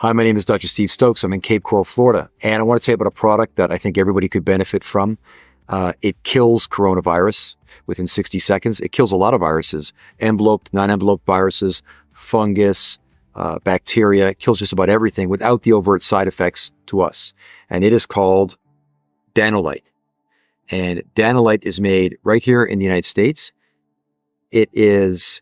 Hi, my name is Dr. Steve Stokes. I'm in Cape Coral, Florida, and I want to tell you about a product that I think everybody could benefit from. It kills coronavirus within 60 seconds. It kills a lot of viruses, enveloped, non-enveloped viruses, fungus, bacteria. It kills just about everything without the overt side effects to us. And it is called Danolyte. And Danolyte is made right here in the United States. It is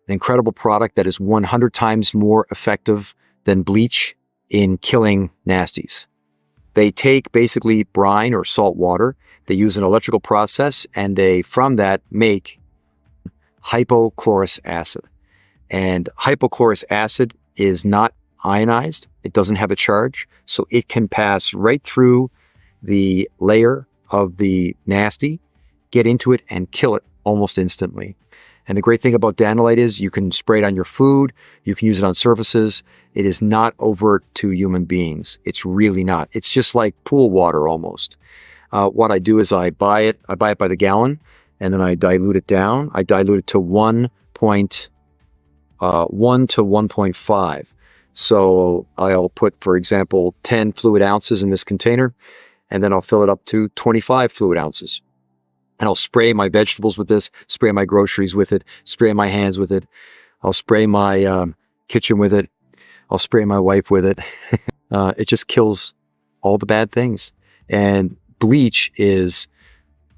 an incredible product that is 100 times more effective than bleach in killing nasties. They take basically brine or salt water. They use an electrical process, and they, from that, make hypochlorous acid. And hypochlorous acid is not ionized. It doesn't have a charge, so it can pass right through the layer of the nasty, get into it, and kill it almost instantly. And the great thing about Danolyte is you can spray it on your food. You can use it on surfaces. It is not overt to human beings. It's really not. It's just like pool water almost. What I do is I buy it by the gallon, and then I dilute it down. I dilute it to 1 to 1.5. So I'll put, for example, 10 fluid ounces in this container, and then I'll fill it up to 25 fluid ounces. And I'll spray my vegetables with this, spray my groceries with it, spray my hands with it. I'll spray my kitchen with it. I'll spray my wife with it. It just kills all the bad things. And bleach is,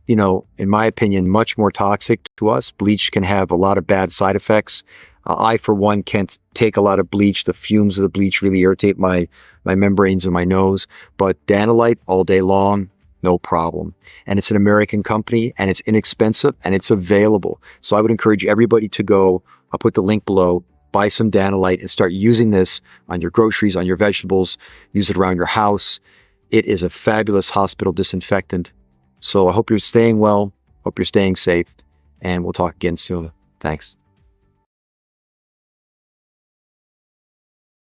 in my opinion, much more toxic to us. Bleach can have a lot of bad side effects. I, for one, can't take a lot of bleach. The fumes of the bleach really irritate my membranes in my nose. But Danolyte all day long, no problem. And it's an American company, and it's inexpensive, and it's available. So I would encourage everybody to go, I'll put the link below, buy some Danolyte and start using this on your groceries, on your vegetables, use it around your house. It is a fabulous hospital disinfectant. So I hope you're staying well, hope you're staying safe, and we'll talk again soon. Thanks.